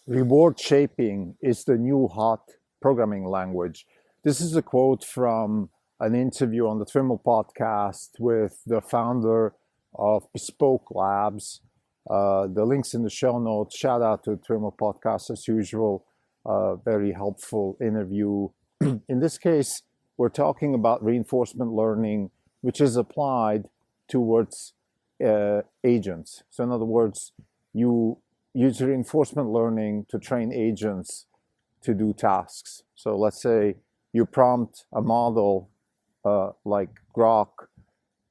Reward shaping is the new hot programming language. This is a quote from an interview on the Twiml podcast with the founder of Bespoke Labs. The link's in the show notes. Shout out to Twiml podcast as usual. Very helpful interview. In this case, we're talking about reinforcement learning, which is applied towards agents. So in other words, you use reinforcement learning to train agents to do tasks. So let's say you prompt a model like Grok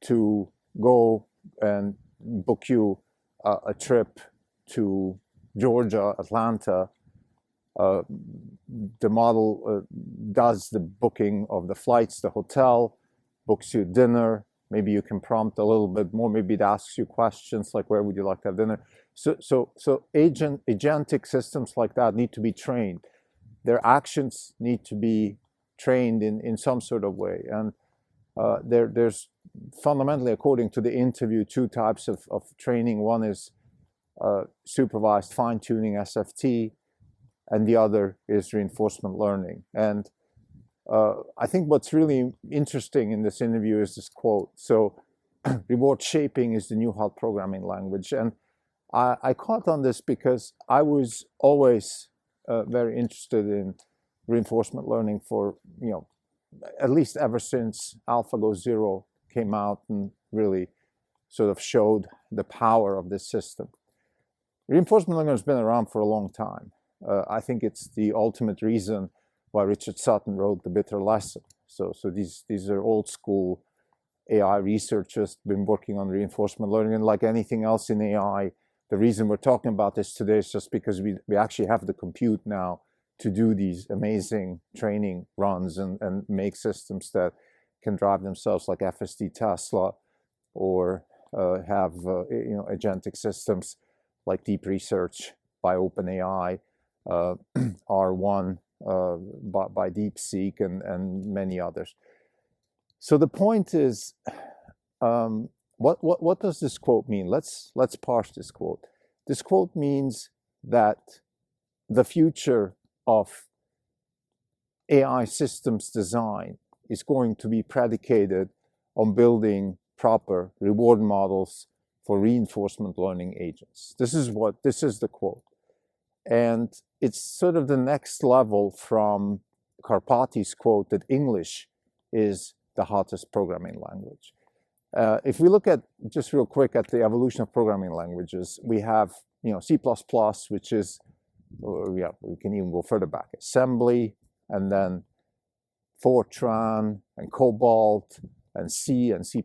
to go and book you a trip to Georgia, Atlanta. The model does the booking of the flights, the hotel, books you dinner. Maybe you can prompt a little bit more. Maybe it asks you questions like, where would you like to have dinner? So agentic systems like that need to be trained. Their actions need to be trained in some sort of way. And there's fundamentally, according to the interview, two types of training. One is supervised fine-tuning, SFT, and the other is reinforcement learning. And I think what's really interesting in this interview is this quote. So reward shaping is the new hot programming language. And I caught on this because I was always very interested in reinforcement learning for, at least ever since AlphaGo Zero came out and really sort of showed the power of this system. Reinforcement learning has been around for a long time. I think it's the ultimate reason why Richard Sutton wrote The Bitter Lesson. So these are old school AI researchers been working on reinforcement learning, and like anything else in AI, the reason we're talking about this today is just because we actually have the compute now to do these amazing training runs and make systems that can drive themselves, like FSD Tesla, or have agentic systems like Deep Research by OpenAI, R1 by DeepSeek, and many others. So the point is, what does this quote mean? Let's parse this quote. This quote means that the future of AI systems design is going to be predicated on building proper reward models for reinforcement learning agents. This is the quote. And it's sort of the next level from Karpati's quote that English is the hottest programming language. If we look at, just real quick, at the evolution of programming languages, we have C++, which is, we can even go further back, assembly, and then Fortran and Cobalt and C and C++.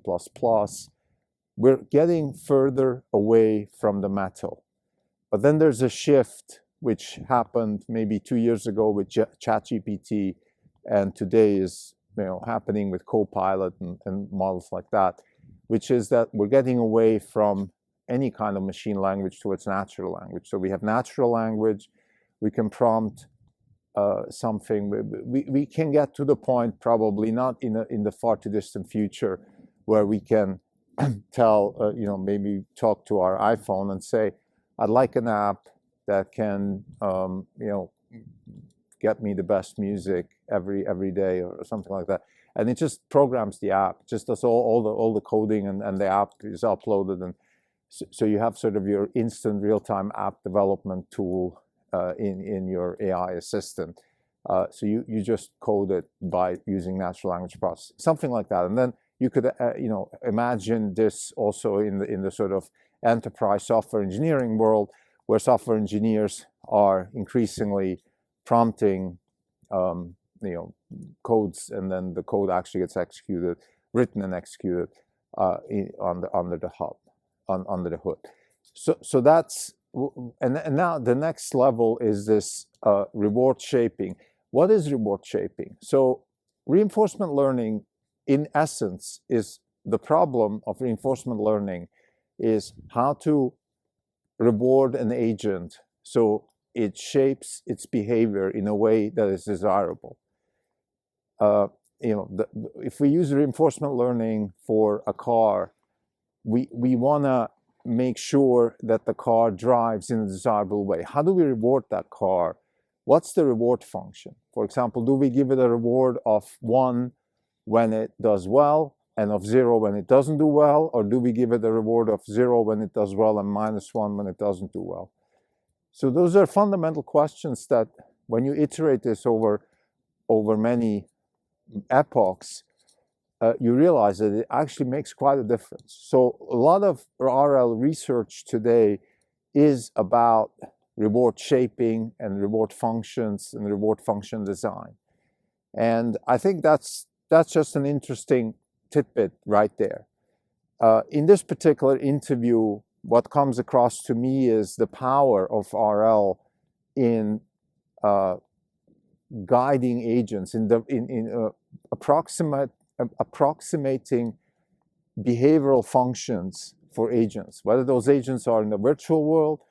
We're getting further away from the metal. But then there's a shift which happened maybe 2 years ago with ChatGPT, and today is happening with Copilot and models like that, which is that we're getting away from any kind of machine language towards natural language. So we have natural language, we can prompt something. We can get to the point, probably not in the far too distant future, where we can tell, maybe talk to our iPhone and say, I'd like an app that can, get me the best music every day or something like that. And it just programs the app, just does all the coding, and the app is uploaded. And so you have sort of your instant real-time app development tool in your AI assistant. So you just code it by using natural language processing, something like that. And then you could, imagine this also in the sort of enterprise software engineering world, where software engineers are increasingly prompting, codes, and then the code actually gets executed, written and executed under the hood. So that's, and now the next level is this reward shaping. What is reward shaping? So reinforcement learning, in essence, is the problem of reinforcement learning is how to reward an agent so it shapes its behavior in a way that is desirable. If we use reinforcement learning for a car, we want to make sure that the car drives in a desirable way? How do we reward that car? What's the reward function? For example, do we give it a reward of 1 when it does well and of 0 when it doesn't do well? Or do we give it a reward of 0 when it does well and -1 when it doesn't do well? So those are fundamental questions that when you iterate this over many epochs, you realize that it actually makes quite a difference. So a lot of RL research today is about reward shaping and reward functions and reward function design. And I think that's just an interesting tidbit right there. In this particular interview, what comes across to me is the power of RL in guiding agents, in approximating behavioral functions for agents. Whether those agents are in the virtual world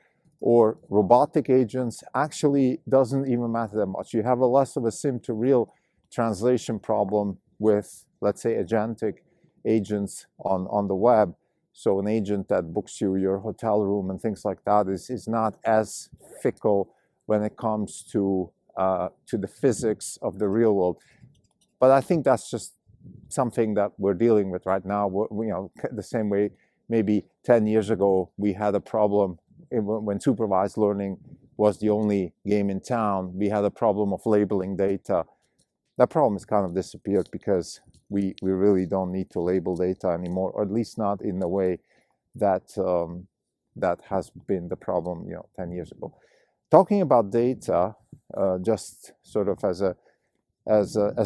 or robotic agents actually doesn't even matter that much. You have a less of a sim to real translation problem with, let's say, agentic agents on the web. So an agent that books you your hotel room and things like that is not as fickle when it comes to the physics of the real world. But I think that's just something that we're dealing with right now. The same way maybe 10 years ago we had a problem when supervised learning was the only game in town. We had a problem of labeling data. That problem has kind of disappeared because we really don't need to label data anymore, or at least not in the way that that has been the problem 10 years ago. Talking about data, just sort of as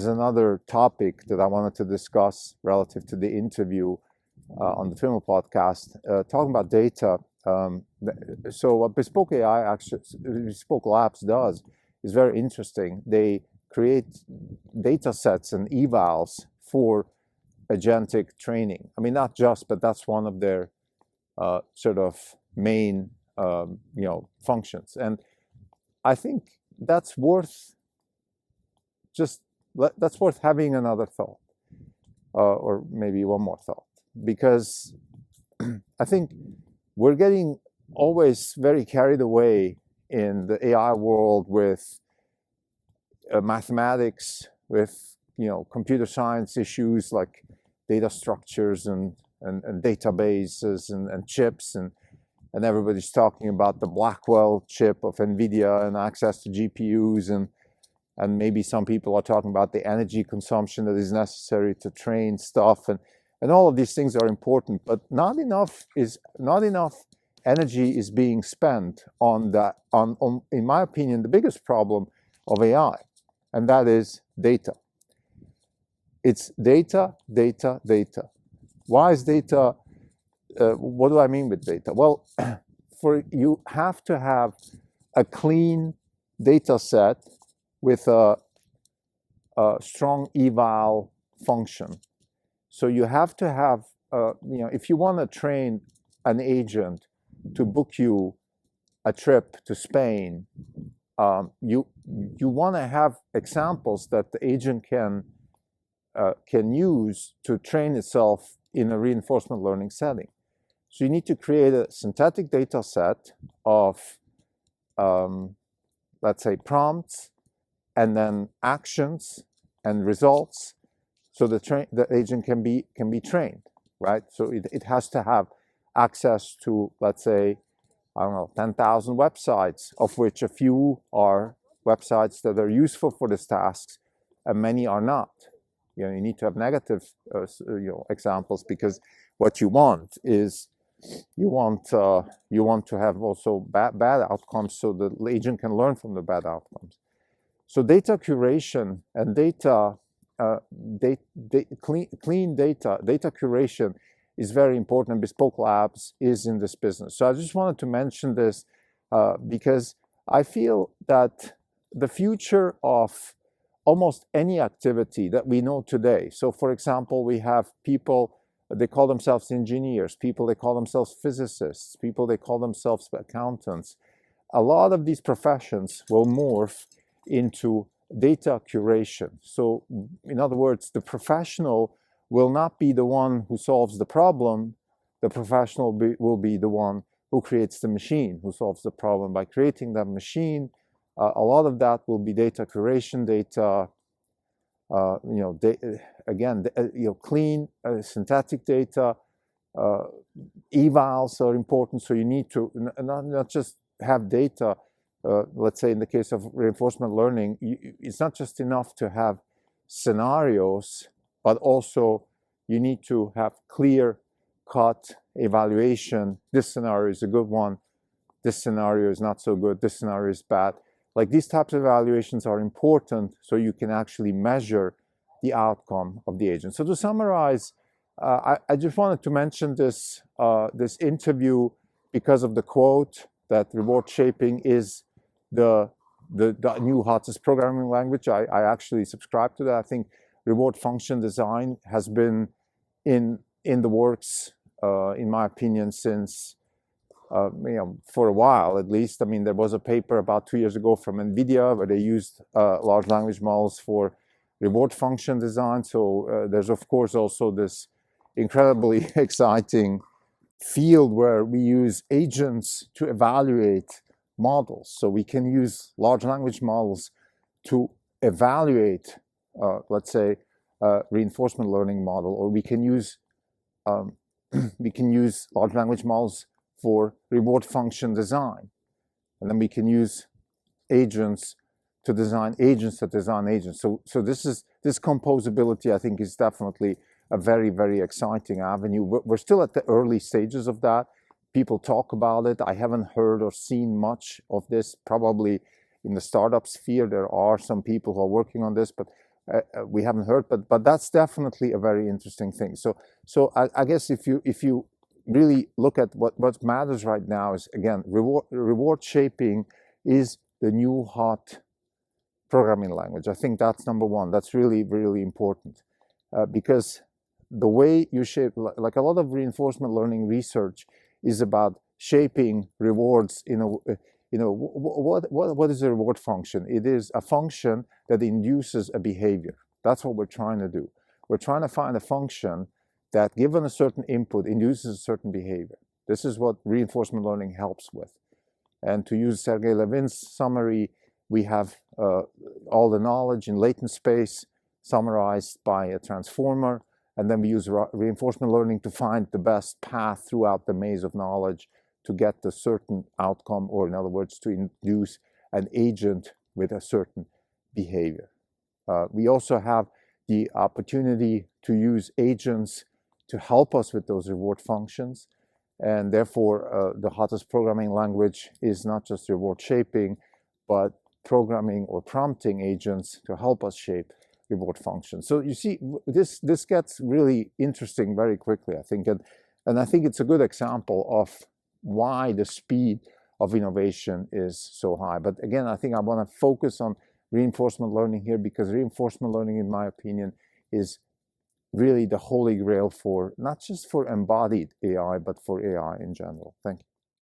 another topic that I wanted to discuss relative to the interview on the Twiml podcast, talking about data. So what Bespoke AI actually, Bespoke Labs does is very interesting. They create data sets and evals for agentic training. I mean, not just, but that's one of their sort of main functions. And I think that's worth having another thought, or maybe one more thought, because I think we're getting always very carried away in the AI world with mathematics, with computer science issues like data structures and databases and chips, and everybody's talking about the Blackwell chip of NVIDIA and access to GPUs, and maybe some people are talking about the energy consumption that is necessary to train stuff, and all of these things are important, but not enough energy is being spent on that, in my opinion, the biggest problem of AI, and that is data. It's data, data, data. Why is data? What do I mean with data? Well, you have to have a clean data set with a strong eval function. So you have to have, if you want to train an agent to book you a trip to Spain, you want to have examples that the agent can use to train itself in a reinforcement learning setting. So you need to create a synthetic data set of, let's say, prompts, and then actions and results, so the agent can be trained, right? So it has to have access to, let's say, 10,000 websites, of which a few are websites that are useful for these tasks, and many are not. You need to have negative examples, because what you want is you want to have also bad outcomes, so the agent can learn from the bad outcomes. So data curation and clean data curation is very important, and Bespoke Labs is in this business. So I just wanted to mention this because I feel that the future of almost any activity that we know today. So for example, we have people, they call themselves engineers, people, they call themselves physicists, people, they call themselves accountants. A lot of these professions will morph into data curation. So in other words, the professional will not be the one who solves the problem, the professional will be the one who creates the machine, who solves the problem by creating that machine. A lot of that will be data curation, data, clean, synthetic data. Evals are important, so you need to not just have data. Let's say in the case of reinforcement learning, it's not just enough to have scenarios, but also you need to have clear-cut evaluation. This scenario is a good one. This scenario is not so good. This scenario is bad. Like, these types of evaluations are important so you can actually measure the outcome of the agent. So to summarize, I just wanted to mention this interview because of the quote that reward shaping is the new hottest programming language. I actually subscribe to that. I think reward function design has been in the works, in my opinion, since for a while at least. I mean, there was a paper about 2 years ago from NVIDIA where they used large language models for reward function design. So there's of course also this incredibly exciting field where we use agents to evaluate models. So we can use large language models to evaluate, let's say, a reinforcement learning model, or we can use large language models for reward function design, and then we can use agents to design agents that design agents. So this composability, I think, is definitely a very, very exciting avenue. We're still at the early stages of that. People talk about it. I haven't heard or seen much of this. Probably in the startup sphere, there are some people who are working on this, but we haven't heard. But that's definitely a very interesting thing. So I guess if you really look at what matters right now is, again, reward shaping is the new hot programming language. I think that's number one. That's really, really important because the way you shape, like a lot of reinforcement learning research is about shaping rewards in what is a reward function? It is a function that induces a behavior. That's what we're trying to do. We're trying to find a function that, given a certain input, induces a certain behavior. This is what reinforcement learning helps with. And to use Sergey Levin's summary, we have all the knowledge in latent space summarized by a transformer, and then we use reinforcement learning to find the best path throughout the maze of knowledge to get a certain outcome, or in other words, to induce an agent with a certain behavior. We also have the opportunity to use agents to help us with those reward functions, and therefore the hottest programming language is not just reward shaping, but programming or prompting agents to help us shape reward functions. So you see, this gets really interesting very quickly, I think, and I think it's a good example of why the speed of innovation is so high. But again, I think I want to focus on reinforcement learning here, because reinforcement learning, in my opinion, is really the holy grail for not just for embodied AI, but for AI in general. Thank you.